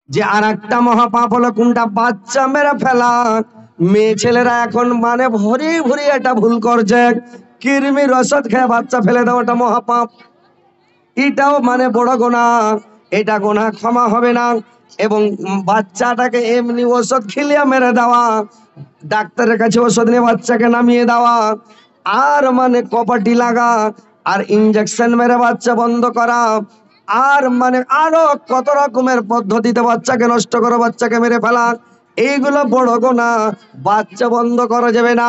যে আর একটা মহাপাপ হলো কোনটা? বাচ্চা মেরে ফেলা। মেয়ে ছেলেরা এখন মানে ভরি ভরি এটা ভুল করছে, কৃমির ওষুধ খেয়ে বাচ্চা ফেলে দেওয়াটা মহাপাপ। এটাও মানে বড় গুনাহ, এটা গুনাহ ক্ষমা হবে না। এবং বাচ্চাটাকে এমনি ওষুধ খিলিয়ে মেরে দেওয়া, ডাক্তারের কাছে ওষুধ নিয়ে বাচ্চাকে নামিয়ে দেওয়া, আর মানে কপাটি লাগা, আর ইনজেকশন মেরে বাচ্চা বন্ধ করা, আর মানে আরো কত রকমের পদ্ধতিতে বাচ্চাকে নষ্ট করো, বাচ্চাকে মেরে ফেলা, এইগুলো বড় গুনাহ। বাচ্চা বন্ধ করা যাবে না,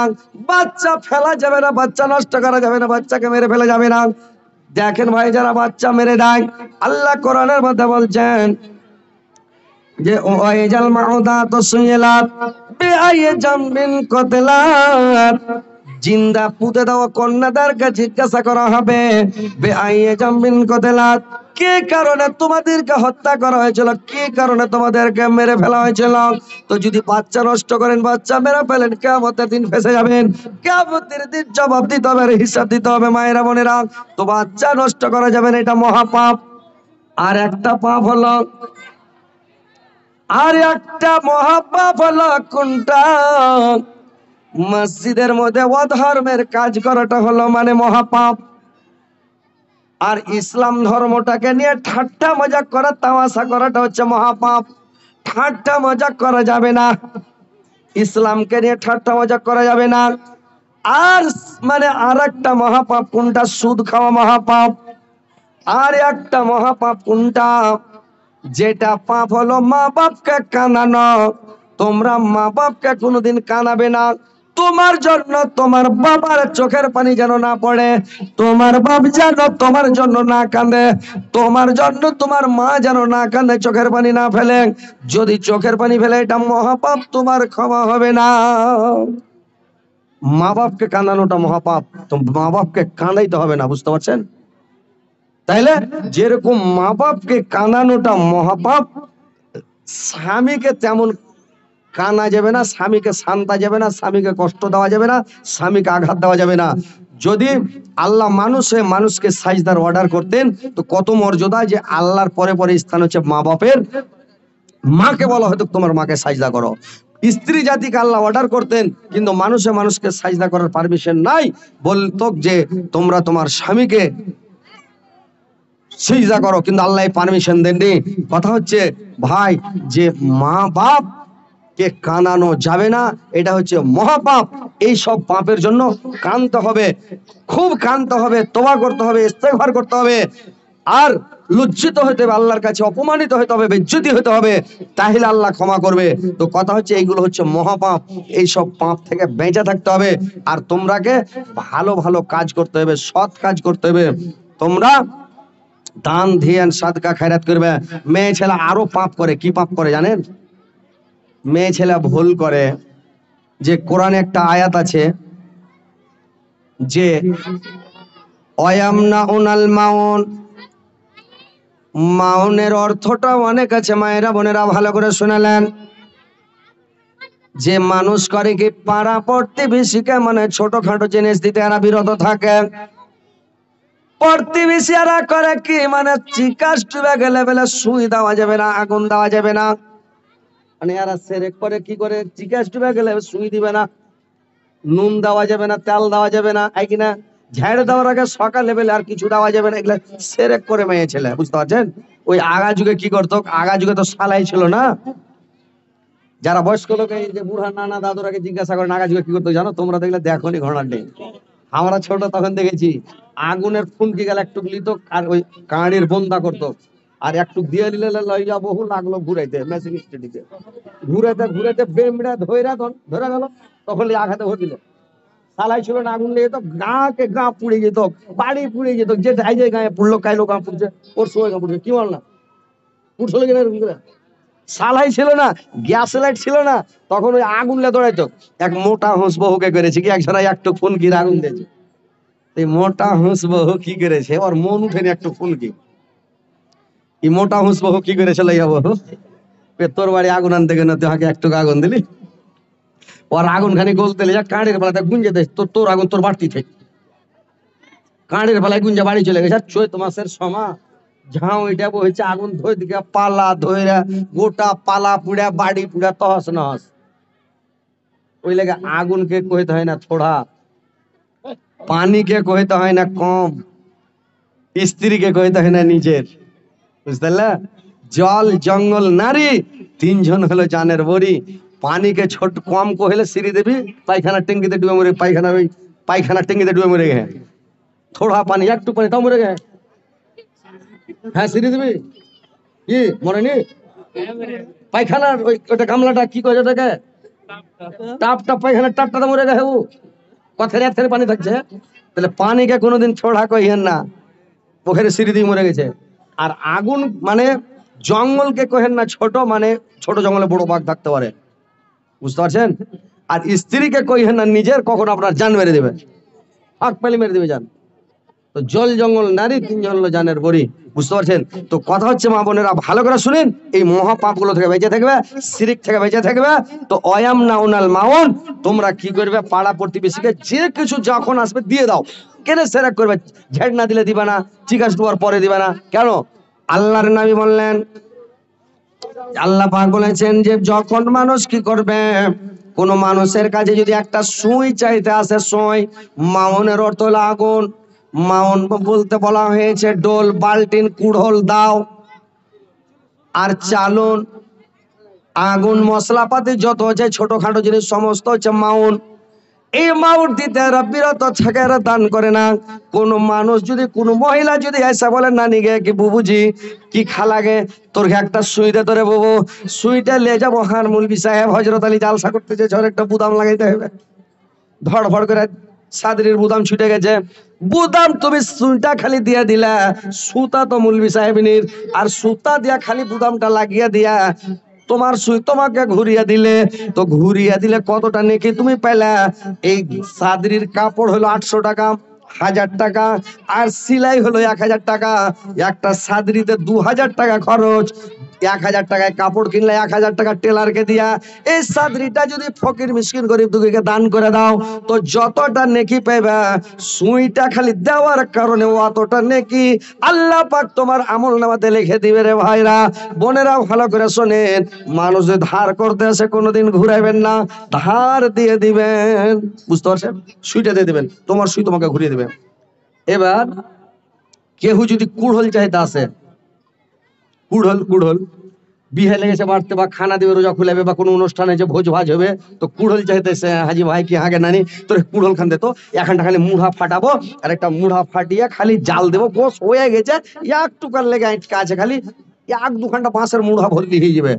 বাচ্চা ফেলা যাবে না, বাচ্চা নষ্ট করা যাবে না, বাচ্চাকে মেরে ফেলা যাবে না। দেখেন ভাই, যারা বাচ্চা মেরে দেয়, আল্লাহ কোরআনের মধ্যে বলছেন যে ওয়াইজাল মাউদাত সুইলাত বিআইয়ি জামবিন কতলাত, জিন্দা পুঁতে দেওয়া কন্যাদেরকে জিজ্ঞাসা করা হবে বিআইয়ি জামবিন কতলাত, কে কারণে তোমাদেরকে হত্যা করা হয়েছিল, কে কারণে তোমাদেরকে মেরে ফেলা হয়েছিল। তো যদি বাচ্চা নষ্ট করেন, বাচ্চা মেরে ফেলেন, কিয়ামতের দিন ফেঁসে যাবেন, কিয়ামতের দিন জবাব দিতে হবে, হিসাব দিতে হবে। মায়েরা বোনেরা, তো বাচ্চা নষ্ট করা যাবে না, এটা মহাপাপ। আর একটা পাপ হলো, আর একটা মহাপাপ হলো কোনটা? মসজিদের মধ্যে অধর্মের কাজ করাটা হলো মানে মহাপাপ। আর ইসলাম ধর্মটাকে নিয়ে ঠাট্টা মজাক করা, তামাশা করাটা হচ্ছে মহাপাপ। ঠাট্টা মজাক করা যাবে না, ইসলামকে নিয়ে ঠাট্টা মজাক করা যাবে না। আর মানে আর একটা মহাপাপ কোনটা? সুদ খাওয়া মহাপাপ। আর একটা মহাপাপ কোনটা? যেটা পাপ হলো মা বাপকে কানানো। তোমরা মা বাপকে কোনোদিন কানাবে না। তোমার জন্য তোমার বাবার চোখের পানি যেন না পড়ে, তোমার বাপ যেন তোমার জন্য না কাঁদে, তোমার জন্য তোমার মা যেন না কাঁদে, চোখের পানি না ফেলে। যদি চোখের পানি ফেলে, এটা মহাপাপ, তোমার ক্ষমা হবে না। মা বাপকে কাঁদানোটা মহাপাপ, তো মা বাপকে কাঁদাইতে হবে না, বুঝতে পারছেন? তাইলে যেরকম মা বাপকে কানানোটা মহাপাপ, স্বামীকে তেমন কানা যাবে না, স্বামীকে শান্তা যাবে না, স্বামীকে কষ্ট দেওয়া যাবে না, স্বামীকে আঘাত দেওয়া যাবে না। যদি আল্লাহ মানুষকে সাজদার অর্ডার করতেন, তো কত মর্যাদা, যে আল্লাহর পরে পরে স্থান হচ্ছে মা বাপের। মাকে বলা হয়তো তোমার মাকে সাজদা করো। স্ত্রী জাতিকে আল্লাহ অর্ডার করতেন, কিন্তু মানুষকে সাজদা করার পারমিশন নাই, বলতো যে তোমরা তোমার স্বামীকে সিজদা করো, কিন্তু আল্লাহ পারমিশন দেননি। কথা হচ্ছে ভাই, যে মা বাপ কে কানানো যাবে না, এটা হচ্ছে মহাপাপ। এই সব পাপের জন্য কানতে হবে, খুব কানতে হবে, তওবা করতে হবে, ইস্তেগফার করতে হবে, আর লজ্জিত হতে হবে, আল্লাহর কাছে অপমানিত হতে হবে, বেজ্জতি হতে হবে, তাহলে আল্লাহ ক্ষমা করবে। তো কথা হচ্ছে এইগুলো হচ্ছে মহাপাপ, এই সব পাপ থেকে বেঁচে থাকতে হবে। আর তোমরাকে ভালো ভালো কাজ করতে হবে, সৎ কাজ করতে হবে। তোমরা দান ধ্যান সাদকা খায়রাত করবে। মেয়ে ছেলে আরো পাপ করে, কি পাপ করে জানেন? মেয়ে ছেলে ভুল করে, যে কোরআনে একটা আয়াত আছে যে অয়ামনা উনাল মাউন, মাউনের অর্থটা অনেক আছে, মায়েরা বোনেরা ভালো করে শুনালেন। যে মানুষ করে কি, পাড়া প্রতিবেশীকে মানে ছোটখাটো জিনিস দিতে এরা বিরত থাকে। প্রতিবেশীরা করে কি, মানে চিকাস ডুবে গেলে বেলে সুই দেওয়া যাবে না, আগুন দেওয়া যাবে না। মানে এরা সেরেক করে কি করে, চিকাস ডুবে গেলে সুই দিবে না, নুন দেওয়া যাবে না, তেল দেওয়া যাবে না, এই কিনা ঝাড় দেওয়ার আগে সকালে বেলে আর কিছু দেওয়া যাবে না। এগুলা সেরেক করে মেয়ে ছেলে, বুঝতে পারছেন? ওই আগা যুগে কি করতো, আগা যুগে তো সালাই ছিল না। যারা বয়স্ক লোক, এই যে বুড়া নানা দাদুরাকে জিজ্ঞাসা করেন আগা যুগে কি করতো জানো? তোমরা দেখলে দেখোনি ঘটনাটি, আমরা ছোট তখন দেখেছি। আগুনের ফুনকি গেলে একটু লিত, আর ওই কাঁড়ির বন্দা করতো, আর একটু দিয়ে নিলে লইয়া বহু লাগলো ঘুরাইতে, মেশিন স্টেডিতে ঘুরাইতে ঘুরাইতে বেমড়া ধইরা ধরে গেল, তখন আঘাতে ভর দিল। সালাই ছিল না, আগুন লেগে তো গাঁকে গা পুড়ে যেত, বাড়ি পুড়ে যেত, যে যাই যে গায়ে পুড়লো, কাইলো গা পুড়ছে, ওর সময় গা পুড়ছে, কি বল না পুড়ছিল কিনা এরকম করে। সালাই ছিল না, গ্যাস লাইট ছিল না, তখন ওই আগুন লে দৌড়াইতো। এক মোটা হুঁস বহুকে করেছে কি, একজনা একটু ফুনকির আগুন দিয়েছে। এই মোটা হুঁস বহু কি করেছে, ওর মন উঠেনি একটু ফুনকি। এই মোটা হুঁস বহু কি করেছে, লইয়া বহু তোর বাড়ি আগুন আনতে গেলে তুই হাকে একটু আগুন দিলি, ওর আগুন খানি গলতে যা কাঁড়ের বেলাতে গুঞ্জে দেয়, তোর আগুন তোর বাড়তি থেকে কাঁড়ের বেলায় গুঞ্জা বাড়ি চলে গেছে। চৈত মাসের সময় ঝাউ এটা বইছে আগুন ধরে দিকে পালা ধইরা গোটা পালা পুড়া বাড়ি পুড়া তহস নহস। ওই লাগে আগুনকে কইতে হয় না থোড়া, পানিকে কইতে হয় না কম, স্ত্রীকে কইতে হয় না নিজের। বুঝতে পারলে? জল জঙ্গল নারী তিনজন হলো জানের বড়ি। পানিকে ছোট কম কহিলে সিঁড়ি দেবী পায়খানা টেঙ্গিতে ডুবে মরে, পায়খানা ওই পায়খানা টেঙ্গিতে ডুবে মরে গে। থোড়া পানি একটু পানি তাও মরে গে। হ্যাঁ সিঁড়ি দেবী কি মরেনি? পায়খানার ওই ওটা গামলাটা কি কয় ওটাকে? টাপ টাপ পায়খানার টাপটা মরে গে। ও কথার এক পানি থাকছে। তাহলে পানিকে কোনোদিন ছোড়া কইহেন না, ওখানে সিঁড়ি দিয়ে মরে গেছে। আর আগুন মানে জঙ্গলকে কহেন না ছোট, মানে ছোট জঙ্গলে বড় বাঘ থাকতে পারে। বুঝতে পারছেন? আর স্ত্রীকে কইহেন না নিজের, কখন আপনার জান মেরে দেবে, আগ পেলে মেরে দেবে জান। তো জল জঙ্গল নারী তিনজন হলো জানের বড়ি। বুঝতে পারছেন? তো কথা হচ্ছে মা বোনেরা ভালো করে শুনেন, এই মহাপাপ গুলো থেকে বেঁচে থাকবে, শিরিক থেকে বেঁচে থাকবে। তো অয়াম নাউনাল মাউন, তোমরা কি করবে? পাড়া প্রতিবেশীকে যে কিছু যখন আসবে দিয়ে দাও। কেন সেরাক করবে? ঝেড় না দিলে দিবা না, চিকাস দেওয়ার পরে দিবা না কেন? আল্লাহর নবী বললেন, আল্লাহ পাক বলেছেন যে যখন মানুষ কি করবে, কোন মানুষের কাছে যদি একটা সুই চাইতে আসে, সুই মাউনের অর্থ হলো আগুন। মাউন বলতে বলা হয়েছে ডোল, বালতিন, কুড়োল দাও আর চালন, আগুন, মশলাপাতি যত হচ্ছে ছোটখাটো জিনিস সমস্ত হচ্ছে মাউন। এই মাউন দিতে এরা বিরত থাকে, এরা দান করে না। কোন মানুষ যদি, কোন মহিলা যদি এসে বলে নানি গে কি বুবুজি কি খালাগে তোর একটা সুই দে তোরে বুবু, সুইটা লে যাবো হার মুলবি সাহেব হজরত আলী জালসা করতেছে, ঝড় একটা বুদাম লাগাইতে হবে। ধড় ভড় করে সাদরির বুদাম ছুটে গেছে, বুদাম তুমি সুইটা খালি দিয়া দিলা, সুতা তো মুলবি সাহেবিনীর, আর সুতা দিয়া খালি বুদামটা লাগিয়ে দিয়া তোমার সুই তোমাকে ঘুরিয়ে দিলে, তো ঘুরিয়ে দিলে কতটা নেকি তুমি পেলা? এই সাদরির কাপড় হলো 800 টাকা, 1000 টাকা, আর সিলাই হলো 1000 টাকা। একটা সাদরিতে 2000 টাকা খরচ। 1000 টাকায় কাপড় কিনলে 1000 টাকা টেলারকে দিয়া এই সাদরিটা যদি ফকির মিসকিন গরিব দুঃখীকে দান করে দাও, তো যতটা নেকি পাইবা, সুইটা খালি দেওয়ার কারণে অতটা নেকি আল্লাহ পাক তোমার আমলনামাতে লিখে দিবে। রে ভাইরা বোনেরা ভালো করে শোনেন, মানুষ যদি ধার করতে আসে কোনোদিন ঘুরাইবেন না, ধার দিয়ে দিবেন। বুঝতে পারছেন? সুইটা দিয়ে দিবেন, তোমার সুই তোমাকে ঘুরিয়ে দিবে। এবার কেউ যদি কুড়হল চাইতে আসে, কুড়হল কুড়হল বিহে লেগেছে বাড়তে, বা খানা দিবে, রোজা খুলাবে, বা কোনো অনুষ্ঠানে যে ভোজ ভাজ হবে, তো কুড়হল চাইতেছে, হাজি ভাই কি হাগে নানি তোর কুড়হল খান দে, তো এখানটা খালি মুড়া ফাটাবো, আর একটা মুড়া ফাটিয়ে খালি জাল দেবো, গোস হয়ে গেছে, এক টুকার লেগে আটকা আছে, খালি 1-2 ঘন্টা বাঁশের মুড়া ভর্তি হয়ে যাবে।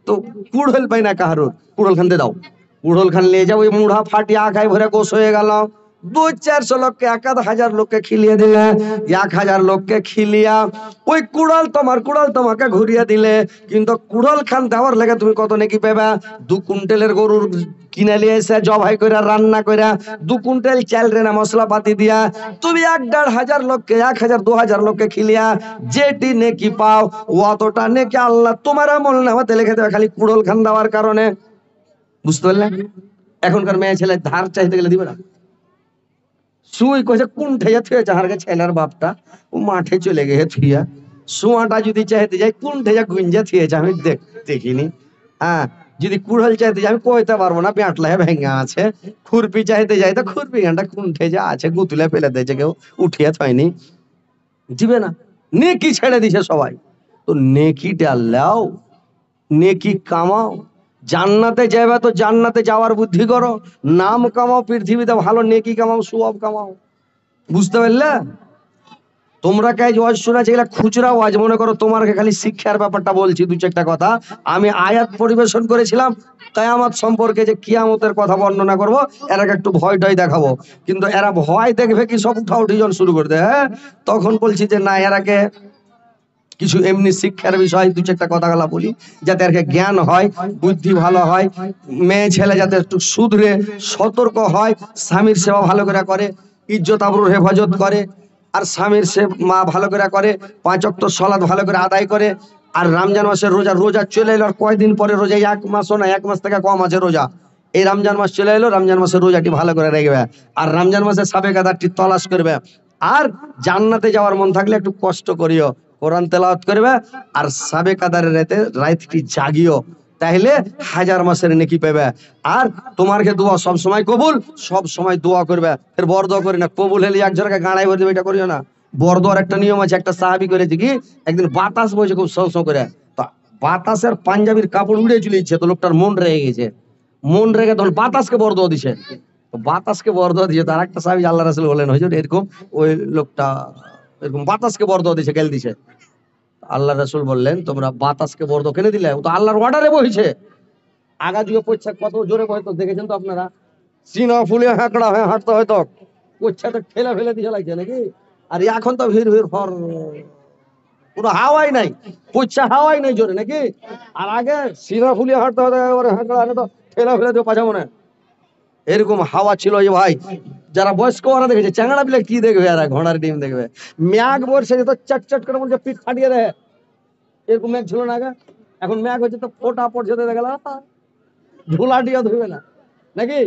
তো কুড়হল পাই না কাহারুর, কুড়হল খান দে দাও। কুড়হল খান নিয়ে যাবো, ওই মুড়া ফাটিয়ে আখায় ভরে গোস হয়ে গেল। 200-400 লোককে, 1000 লোককে খিলিয়ে দিলে, 1000 লোককে খিলিয়া ওই কুড়াল তোমার, কুড়াল তোমাকে ঘুরিয়ে দিলে, কিন্তু কুড়াল খান দেওয়ার লেগে তুমি কত নাকি পাবা? 2 কুইন্টালের গরুর কিনে নিয়ে এসে জবাই করে রান্না করে 2 কুইন্টাল চাল রেনা মশলাপাতি দিয়া তুমি 1-1.5 লোককে, 1000-2000 লোককে খিলিয়া যেটি নেকি পাও, অতটা নেকি আল্লাহ তোমার আমল নামাতে লিখে দেবে, খালি কুড়াল খান দেওয়ার কারণে। বুঝতে পারলে? এখনকার মেয়ে ছেলে ধার চাইতে গেলে দিবে না। সুই কইছে কোন ঠেয়া থুয়ে যাহারকে ছেলের বাপটা ও মাঠে চলে গেছে থুইয়া, সুয়াটা যদি চাইতে যাই কোন ঠেয়া গুঞ্জা থুয়েছে আমি দেখিনি। হ্যাঁ, যদি কুড়াল চাইতে যাই আমি কইতে পারবো না, পেটলায় ভেঙে আছে। খুরপি চাইতে যাই তো খুরপি গানটা কোন ঠেজা আছে, গুতুলে ফেলে দিয়েছে, কেউ উঠিয়ে থয়নি, দিবে না। নেকি ছেড়ে দিছে সবাই। তো নেকিটা লাও, নেকি কামাও, জান্নাতে যাবে তো জান্নাতে যাওয়ার বুদ্ধি করো, নাম কামাও পৃথিবীতে, ভালো নেকি কামাও, সওয়াব কামাও। বুঝতে পারলে? তোমরা কাজ ওয়াজ শোনাচ্ছে, এগুলা খুচরা ওয়াজ মনে করো, তোমাকে খালি শিক্ষার ব্যাপারটা বলছি 2-4টা কথা। আমি আয়াত পরিবেশন করেছিলাম কিয়ামত সম্পর্কে, যে কিয়ামতের কথা বর্ণনা করব, এরা একটু ভয় টয় দেখাবো, কিন্তু এরা ভয় দেখবে কি সব উঠাউঠিজন শুরু করে দেয়। হ্যাঁ, তখন বলছি যে না, এরাকে কিছু এমনি শিক্ষার বিষয় 2-4টা কথা গলা বলি, যাতে আর জ্ঞান হয়, বুদ্ধি ভালো হয়, মেয়ে ছেলে যাতে একটু শুধরে সতর্ক হয়, স্বামীর সেবা ভালো করে করে, ইজ্জত আবরুর হেফাজত করে, আর স্বামীর সে মা ভালো করে করে, 5 ওয়াক্ত সালাত ভালো করে আদায় করে। আর রমজান মাসের রোজা, রোজা চলে এলো, আর কয়দিন পরে রোজা, 1 মাসও না, 1 মাস থেকে কম আছে রোজা। এই রমজান মাস চলে এলো, রমজান মাসের রোজাটি ভালো করে রাখবে, আর রমজান মাসে সাবে গাদারটি তলাশ করবে। আর জান্নাতে যাওয়ার মন থাকলে একটু কষ্ট করিও, কোরআন তেলাওয়াত করবে আর সাবে কাদারের রাতটি জাগিও, তাহলে 1000 মাসের নেকি পাবে। আর তোমারকে দোয়া সব সময় কবুল, সব সময় দোয়া করবে। এর বড় দোয়া করি না, কবুল হলে একজনকে গাড়াই ভরে দেবে, এটা করিও না। বড় দোয়ার একটা নিয়ম আছে। একটা সাহাবী করেছে কি, একদিন বাতাস বইছে খুব সৌ সৌ করে, তো বাতাসের পাঞ্জাবির কাপড় উড়ে চলে যাচ্ছে, তো লোকটার মন রেগে গেছে। মন রেগে তখন বাতাসকে বড় দোয়া দিছে। বাতাসকে বড় দোয়া দিছে, তার একটা সাহাবী আল্লাহ রাসূল বলেন হুজুর এরকম ওই লোকটা এরকম বাতাসকে বড় দোয়া দিছে, গেল দিছে। আল্লাহ রাসূল বললেন তোমরা বাতাসকে বড় দোয়া কেন দিলে? ও তো আল্লাহর অর্ডারে বইছে। আগা যুগে পয়সা কত জোরে বইতো দেখেছেন তো আপনারা, সিনা ফুলে হাঁকড়া হয়ে হাঁটতে হয়তো পয়সাটা ঠেলা ফেলে দিয়ে লাগছে নাকি। আর এখন তো ভিড় ভিড় ফর, পুরো হাওয়াই নাই, পয়সা হাওয়াই নাই জোরে নাকি। আর আগে সিনা ফুলিয়ে হাঁটতে হতো, একেবারে হাঁকড়া তো ঠেলা ফেলে দিয়ে পাঠাবো না, এরকম হাওয়া ছিল। এই ভাই যারা বয়স্ক ওরা দেখেছে, চ্যাংড়া বিলে কি দেখবে, এরা ঘোড়ার ডিম দেখবে। ম্যাগ বর্ষে যেত চট চট করে মনে পিঠ ফাটিয়ে দেয়, এরকম ম্যাগ ছিল না আগে। এখন ম্যাগ হচ্ছে তো ফোটা পড়ছে, দেখা গেল ঝোলাটিও ধুবে না নাকি,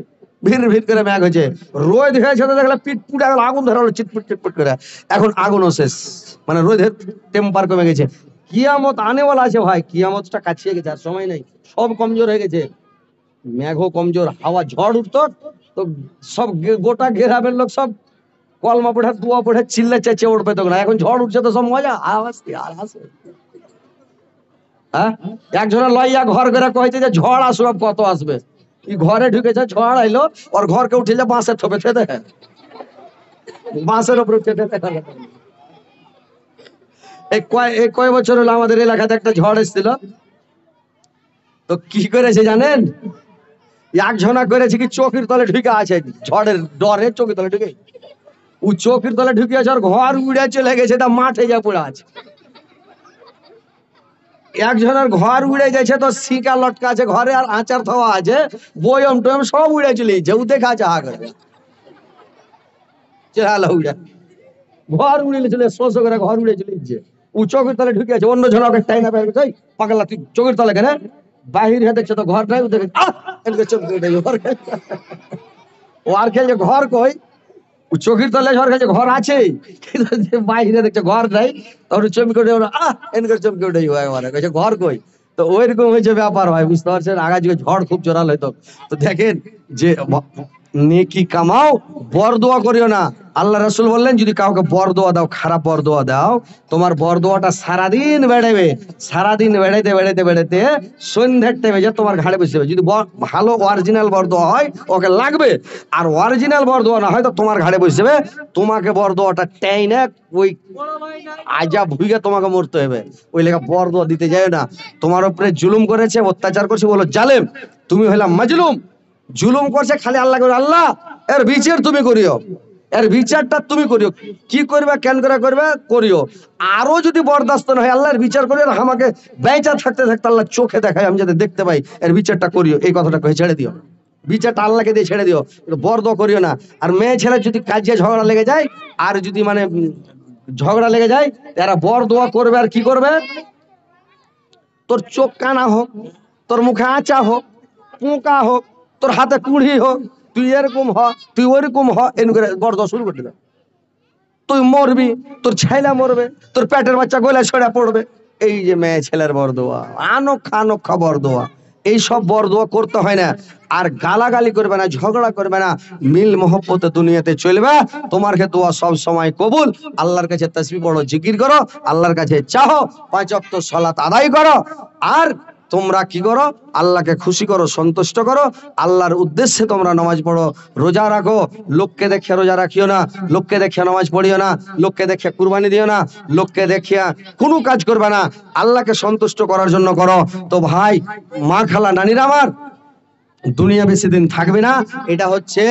ভিড় ভিড় করে ম্যাগ হয়েছে। রোদ হয়েছে তো দেখলে পিঠ পুড়ে গেল, আগুন ধরা হলো চিটপুট চিটপুট করে। এখন আগুনও শেষ, মানে রোদের টেম্পার কমে গেছে। কিয়ামত আনেওয়ালা আছে ভাই, কিয়ামতটা কাছিয়ে গেছে, আর সময় নাই, সব কমজোর হয়ে গেছে। মেঘও কমজোর, হাওয়া ঝড় উঠতো তো সব গোটা গ্রামের লোক সব কলমা পড়ে দুয়া পড়ে চিল্লা চেঁচে উঠবে তখন। এখন ঝড় উঠছে তো সব মজা আওয়াজ আর হাসে। হ্যাঁ, একজনের লইয়া ঘর করে কয়েছে যে ঝড় আসবে, কত আসবে, কি ঘরে ঢুকেছে ঝড় আইলো, ওর ঘরকে উঠে বাঁশের থপে খেতে, বাঁশের উপরে খেতে। এই কয় বছর হলো আমাদের এলাকাতে একটা ঝড় এসেছিল, তো কি করেছে জানেন, একজনা করেছে কি চোখের তলে ঢুকে আছে, ঝড়ের ডরে চোখের তলে ঢুকে, ও চোখের তলে ঢুকে আছে আর ঘর উড়ে চলে গেছে, তা মাঠে যা পড়ে আছে। একজনের ঘর উড়ে গেছে, তো শিকা লটকা আছে ঘরে, আর আচার থাওয়া আছে, বয়ম টয়ম সব উড়ে চলে যাচ্ছে, ও দেখা আছে আগে চেহারা উড়ে, ঘর উড়ে চলে শোষ করে ঘর উড়ে চলে যাচ্ছে। ও চোখের তলে ঢুকে আছে, অন্য জন ওকে টাইনা বের করছে, পাগলা তুই চোখের তলে কেন, বাহির হয়ে দেখছে তো ঘর নাই, ও দেখে চোখ ও আর খেলছে ঘর কই, চোখের তলে ঝড় খেলছে ঘর আছে, বাইরে দেখছে ঘর নাই, তখন চমকে উঠে এনকে চমকে উঠে একবারে কইছে ঘর কই। তো ওইরকম হয়েছে ব্যাপার ভাই, বুঝতে পারছেন। আগা যুগে ঝড় খুব জোরাল হইতো। তো দেখেন যে নেকি কামাও, বর দোয়া করিও না। আল্লাহ রাসূল বললেন যদি কাউকে বর দোয়া দাও, খারাপ বর দোয়া দাও, তোমার বর দোয়াটা সারাদিন বেড়াবে, সারাদিন বেড়াইতে বেড়াইতে বেড়াইতে সন্ধ্যার টাইমে যে তোমার ঘাড়ে বসে যাবে। যদি ভালো অরিজিনাল বর দোয়া হয় ওকে লাগবে, আর অরিজিনাল বর দোয়া না হয় তো তোমার ঘাড়ে বসে যাবে, তোমাকে বর দোয়াটা টাইনে ওই আজা ভুইগে তোমাকে মরতে হবে। ওই লেখা বর দোয়া দিতে যায় না। তোমার উপরে জুলুম করেছে, অত্যাচার করছে, বলো জালেম, তুমি হইলাম মাজলুম। জুলুম করছে খালি আল্লাহ করে, আল্লাহ এর বিচার তুমি করিও, এর বিচারটা তুমি করিও, কি করবে কেন করে করবে করিও। আরো যদি বরদাস্ত না হয় আল্লাহর বিচার করিও, আর আমাকে বেঁচে থাকতে থাকতে আল্লাহ চোখে দেখায়, আমি যাতে দেখতে পাই, এর বিচারটা করিও, এই কথাটা কয়ে ছেড়ে দিও, বিচারটা আল্লাহকে দিয়ে ছেড়ে দিও, বর দোয়া করিও না। আর মেয়ে ছেলে যদি কাজে ঝগড়া লেগে যায়, আর যদি মানে ঝগড়া লেগে যায়, এরা বর দোয়া করবে আর কি করবে, তোর চোখ কানা হোক, তোর মুখে আঁচা হোক, পোকা হোক, তোর হাতে কুড়ি হোক, তুই এরকম হ, তুই ওইরকম হ, এরকম করে বর দোয়া শুরু করে দিল। তুই মরবি, তোর ছেলে মরবে, তোর পেটের বাচ্চা গলা ছড়া পড়বে। এই যে মেয়ে ছেলের বর দোয়া, আনোখা আনোখা বর দোয়া, এইসব বর দোয়া করতে হয় না। আর গালাগালি করবে না, ঝগড়া করবে না, মিল মহব্বতে দুনিয়াতে চলবে। তোমার দোয়া সব সময় কবুল। আল্লাহর কাছে তাসবিহ পড়ো, জিকির করো, আল্লাহর কাছে চাও, 5 ওয়াক্ত সালাত আদায় করো। আর তোমরা কি করো, আল্লাহকে খুশি করো, সন্তুষ্ট করো, আল্লাহর উদ্দেশ্যে তোমরা নামাজ পড়ো, রোজা রাখো। লোককে দেখে রোজা রাখিও না, লোককে দেখে নামাজ পড়িও না, লোককে দেখে কুরবানি দিও না, লোককে দেখিয়া কোনো কাজ করবে না, আল্লাহকে সন্তুষ্ট করার জন্য করো। তো ভাই, মা খালা নানিরা আমার, দুনিয়া বেশি দিন থাকবে না, এটা হচ্ছে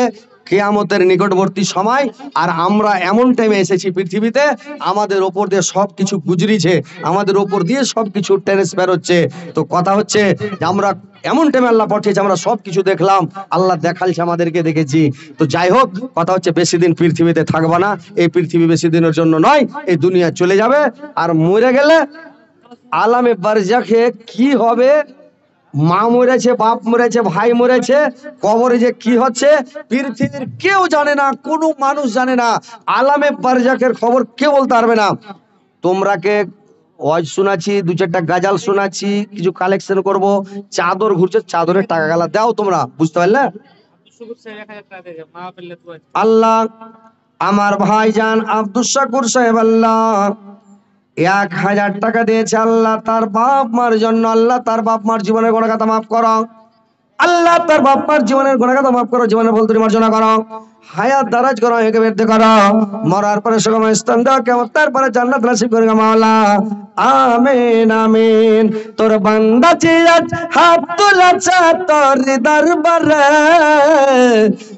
কিয়ামতের নিকটবর্তী সময়। আর আমরা এমন টাইমে এসেছি পৃথিবীতে, আমাদের ওপর দিয়ে সবকিছু গুজরিছে, আমাদের ওপর দিয়ে সবকিছু ট্রান্সফার হচ্ছে। তো কথা হচ্ছে যে আমরা এমন টাইমে আল্লাহ পাঠিয়েছে, আমরা সবকিছু দেখলাম, আল্লাহ দেখালছে আমাদেরকে, দেখেছি। তো যাই হোক, কথা হচ্ছে বেশি দিন পৃথিবীতে থাকবা না, এই পৃথিবী বেশি দিনের জন্য নয়, এই দুনিয়া চলে যাবে। আর মরে গেলে আলামে বারজাখে কি হবে, মা মরেছে, বাপ মরেছে, ভাই মরেছে, কবরে যে কি হচ্ছে পৃথিবীর কেউ জানে না, কোনো মানুষ জানে না। আলামে বারজাখের খবর কেউ বলতে পারবে না। তোমরাকে ওয়াজ শোনাচ্ছি, দু চারটা গাজাল শোনাচ্ছি, কিছু কালেকশন করব, চাদর ঘুরছে, চাদরের টাকা গালা দাও তোমরা, বুঝতে পারলে? আল্লাহ আমার ভাইজান আব্দুল শাকুর সাহেব আল্লাহ 1000 টাকা দিয়েছে আল্লাহ তার বাপ মার জন্য। আল্লাহ তার বাপ মার জীবনের গুনাহ খাতা মাফ করো, আল্লাহ তার বাপ মার জীবনের গুনাহ খাতা মাফ করো, জীবনের ভুল ত্রুটি মার্জনা করো, হায়াত দারাজ করো, একে বেরতে করো, মরার পরে সুগম স্থান দাও, কিয়ামত তারপরে জান্নাত নসিব করে মাওলা। আমিন আমিন। তোর বান্দা চিরাজ হাত তুলেছে তোর দরবারে,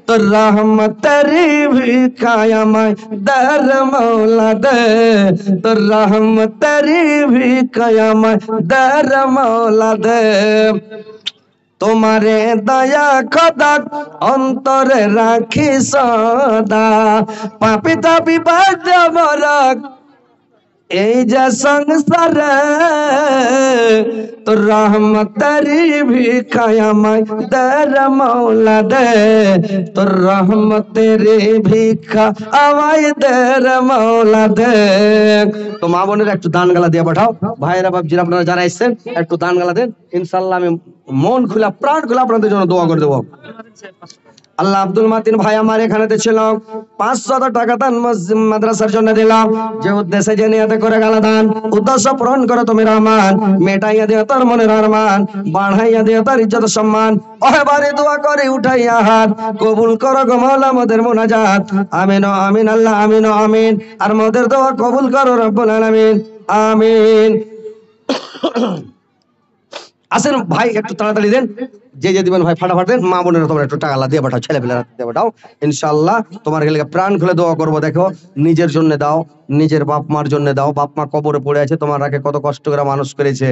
তোর রহমতের ভিখায় আমায় দর মাওলা দে, তোর রহমতের ভিখায় আমায় দর মাওলা দে। তোমারে দয়া খোদা অন্তরে রাখি সদা, পাপি তাপি বাদ মরক এই যে সংসারে, তোর রহমতেরি ভিখায় আমায় দর মাওলা দে, তোর রহমতেরি ভিখা আমায় দর মাওলা দে। তো মা বোনের একটু দান গালা দিয়ে পাঠাও, ভাইরা বাবজিরা আপনারা যারা এসেছেন একটু দান গালা দেন, ইনশাআল্লাহ আমি মন খুলা প্রাণ খুলা আপনাদের জন্য দোয়া করে দেবো। আল্লাহ আব্দুল মাতিন ভাই আমার এখানেতে ছিল, 500 টাকা দান মাদ্রাসার জন্য দিলাম, যে উদ্দেশ্যে যে নিয়তে করে গেল দান, উদ্দেশ্য পূরণ করো তুমি রহমান, মেটাইয়া দিও তার মনের আরমান, বাড়াইয়া দিও তার ইজ্জত সম্মান, ওহেবারে দোয়া করে উঠাইয়া হাত, কবুল করো গো মাওলা মোদের মুনাজাত, আমিন ও আমিন আল্লাহ আমিন ও আমিন, আর মোদের দোয়া কবুল করো রব্বুল আলামিন, আমিন। আসেন ভাই একটু তাড়াতাড়ি দেন, যে যে দিবেন ভাই ফাটাফাট দেন, মা বোনেরা তোমরা একটু টাকা দিয়ে পাঠাও, ছেলে পেলেরা দিয়ে পাঠাও, ইনশাআল্লাহ তোমার গেলে প্রাণ খুলে দোয়া করবো। দেখো নিজের জন্য দাও, নিজের বাপ মার জন্য দাও, বাপ মা কবরে পড়ে আছে, তোমার আগে কত কষ্ট করে মানুষ করেছে,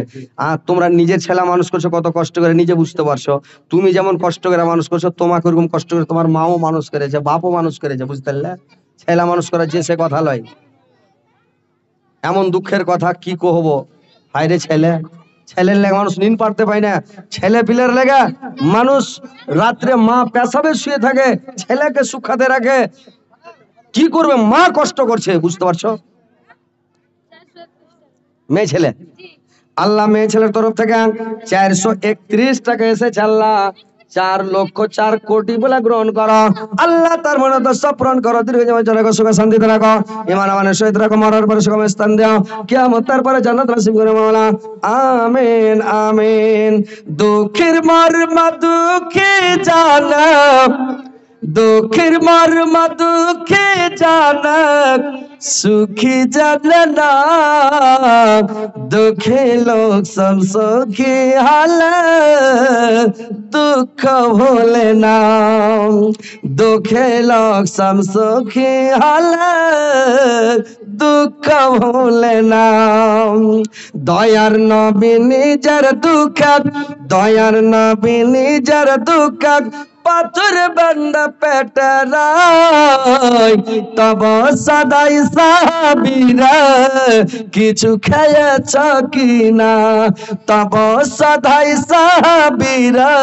আর তোমরা নিজের ছেলে মানুষ করছো কত কষ্ট করে, নিজে বুঝতে পারছো, তুমি যেমন কষ্ট করে মানুষ করছো তোমাকে ওরকম কষ্ট করে তোমার মাও মানুষ করেছে, বাপও মানুষ করেছে, বুঝতে পারলে? ছেলে মানুষ করা যে সে কথা লয়, এমন দুঃখের কথা কি কহবো। হায়রে ছেলে, ছেলের লেগে মানুষ নিন পারতে পায় না, ছেলে পিলের লেগে মানুষ রাত্রে মা পেশাবে শুয়ে থাকে, ছেলেকে সুখাতে রাখে, কি করবে, মা কষ্ট করছে, বুঝতে পারছো? মেয়ে ছেলে, আল্লাহ মেয়ে ছেলের তরফ থেকে 431 টাকা এসেছে, আল্লাহ 4,04,00,000 বলে গ্রহণ করো, আল্লাহ তার মনে দশ পূরণ করো, দীর্ঘ জীবন সুখে শান্তিতে রাখো, ইমান আমানের সহিত রাখো, মরার পরে সুখম স্থান দাও, কিয়ামত তারপরে জান্নাত নসিব করে মাওলা, আমিন আমিন। দুঃখের মর্মা দুঃখে জানা, দুঃখের মর্মা দুঃখে জানা, সুখী জানে না, দুঃখে লোক সব সুখী হালে, দুঃখ ভোলে না, দুঃখে লোক সব সুখী হালে, দুঃখ ভোলে না। দয়ার নবী নিজের দুঃখ, দয়ার নবী নিজের দুঃখ পাথর বান্দা পেটারাই, তব সদাই সাহাবীরা কিছু খেয়েছ কিনা, তব সদাই সাহাবীরা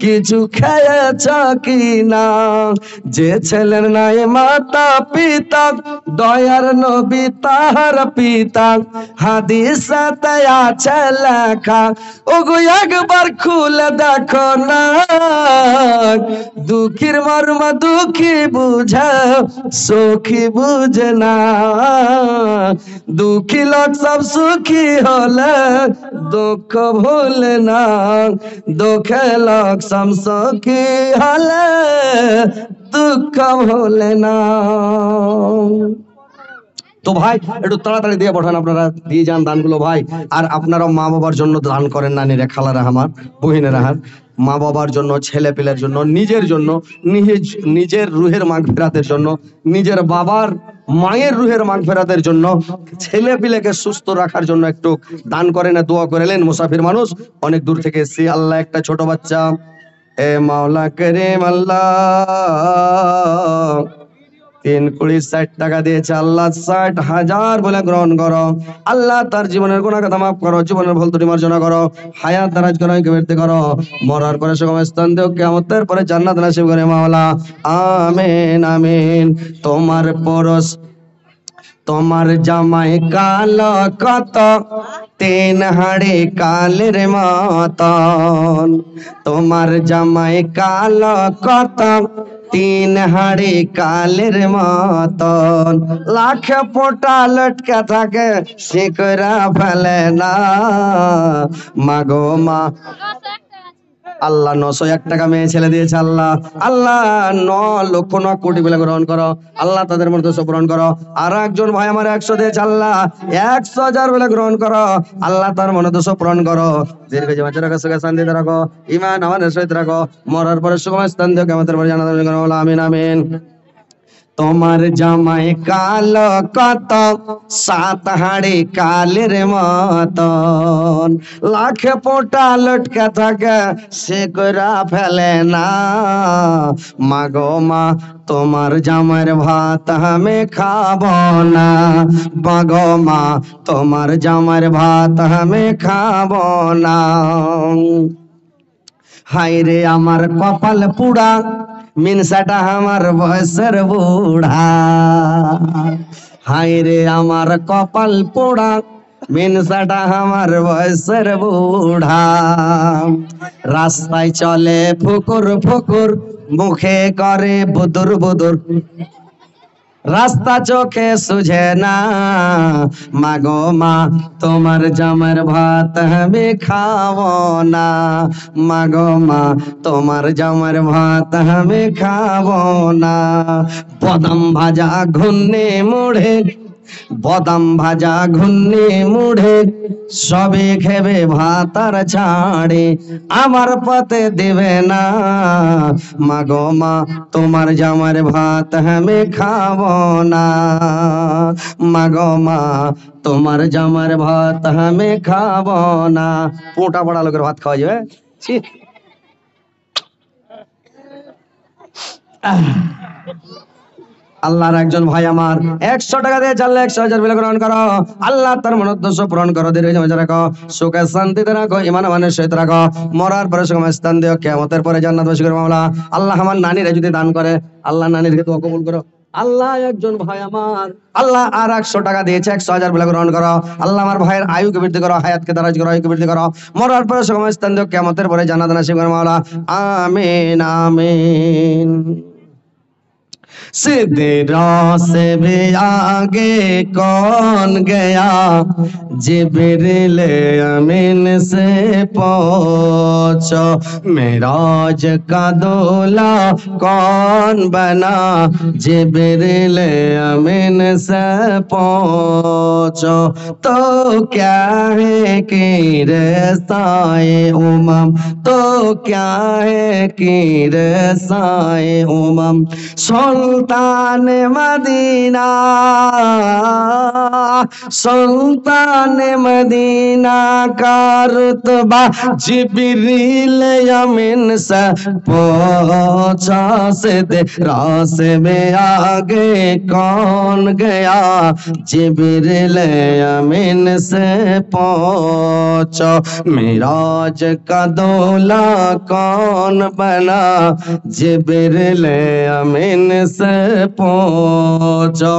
কিছু খেয়েছ কিনা, যে ছেলের নাই মাতা পিতা দয়ার নবী তাহার পিতা, হাদিসে আছে লেখা, ওগো একবার খুলে দেখো না, দুঃখীর মর্ম দুঃখী বুঝে সুখী বুঝে না, দুঃখী লোক সব সুখী হলে দুঃখ ভুলে না, দুঃখে লোক সব সুখী হলে দুঃখ ভুলে না। তো ভাই একটু তাড়াতাড়ি দিয়ে পাঠান, আপনারা দিয়ে যান দানগুলো ভাই, আর আপনারাও মা বাবার জন্য দান করেন, নানিরা খালারা আমার বহিনেরা, মা বাবার জন্য, ছেলে পেলের জন্য, নিজের জন্য, নিজের রুহের মাগফিরাতের জন্য, নিজের বাবার মায়ের রুহের মাগফিরাতের জন্য, ছেলে পিলেকে সুস্থ রাখার জন্য একটু দান করেন, দোয়া করেলেন। মুসাফির মানুষ অনেক দূর থেকে এসেছি, আল্লাহ একটা ছোট বাচ্চা, এ মাওলা করিম আল্লাহ 3,60 টাকা দিয়েছে, আল্লাহ 60,000 বলে গ্রহণ করো, আল্লাহ তার জীবনের গুনাহ কথা মাফ করো, জীবনের ভুল ত্রুটি মার্জনা করো, হায়াত দারাজ করো, কবরতে করো, মরার পরে সুগম স্থান দাও, কিয়ামতের পরে জান্নাত নসিব করে মাওলা, আমিন আমিন। তোমার পরশ তোমার জামাই কালো কত, তিন হাড়ি কালের মতন। তোমার জামাই কালো কত, তিন হাড়ি কালের মতন। লাখ পোটা লটকে থাকে, শিকরা ফেলে না। মাগো মা, আল্লাহ 901 টাকা মেয়ে ছেলে দিয়েছে। আল্লাহ আল্লাহ 9,00,000 বলে গ্রহণ করো। আল্লাহ তাদের মধ্যে পূরণ করো। আর একজন ভাই আমার 100 দিয়েছে। আল্লাহ 100,000 বলে গ্রহণ করো। আল্লাহ তার মধ্যে পূরণ করো। দীর্ঘ জীবন রাখো, সুখে শান্তিতে রাখো, ঈমান আমাদের সহিত রাখো, মরার পরে সুখময় স্থান দিও, কিয়ামতের পরে জান্নাতে দাখিল করো। আমিন আমিন। তোমার জামাই কালো কত, 7 হাড়ি কালের মতন। লাখ পোটা লটকে থাকে, শিকরা ফেলে না। মাগো মা, তোমার জামাইয়ের ভাত আমি খাবো না। মাগো মা, তোমার জামাইয়ের ভাত আমি খাবো না। হায়রে আমার কপাল পুড়া, মিনসাটা আমার বয়সের বুড়া। হায়রে আমার কপাল পোড়া, মিনসাটা আমার বয়সের বুড়া। রাস্তায় চলে ফুকুর ফুকুর, মুখে করে বুদুর বুদুর। রাস্তা চোখে সুঝে না। মাগো মা, তোমার জামার ভাত আমি খাবো না। মাগো মা, তোমার জামার ভাত আমি খাবো না। বাদাম ভাজা ঘুন্নে মুড়ে, বাদাম ভাজা ঘুন্নে মুড়ে, সবে খেবে ভাত আর ছাড়ে, আমার পথে দেবে না। মাগো মা, তোমার জামার ভাত আমি খাবো না। মাগো মা, তোমার জামার ভাত আমি খাবো না। পোটা পড়া লোকের ভাত খাওয়া যাবে? ছি। আল্লাহর একজন ভাই আমার 100 টাকা দিয়ে চাললে 100,000 বিলে গ্রহণ করো। আল্লাহ তার মনোদ্দেশ্য পূরণ করো, দীর্ঘ জীবন রাখো, সুখে শান্তিতে রাখো, ঈমান আমানের সহিত রাখো, মরার পরে সুখময় স্থান দিও, কিয়ামতের পরে জান্নাতবাসী করো মাওলা। আল্লাহ আমার নানিরে যদি দান করে, আল্লাহ নানিরকে তো কবুল করো। আল্লাহ একজন ভাই আমার, আল্লাহ আর 100 টাকা দিয়েছে, 100,000 বলে গ্রহণ করো। আল্লাহ আমার ভাইয়ের আয়ুকে বৃদ্ধি করো, হায়াতকে দারাজ করো, আয়ুকে বৃদ্ধি করো, মরার পরে সুখময় স্থান দিও, কিয়ামতের পরে জান্নাত নসিব করো মাওলা। আমিন আমিন। सिदरा से भी आगे कौन गया, जिब्रील अमीन से पूछो, मेराज का दूल्हा कौन बना, जिब्रील अमीन से पूछो। तो क्या है कि रसाए उमम, तो क्या है कि रसाए उमम, सुल्तान मदीना, सुल्तान मदीना का रुतबा जिब्रील अमीन से पूछा। सिदरा से में आगे कौन गया, जिब्रील अमीन से पूछो। मेराज का दूल्हा कौन बना, जिब्रील अमीन से पूछो।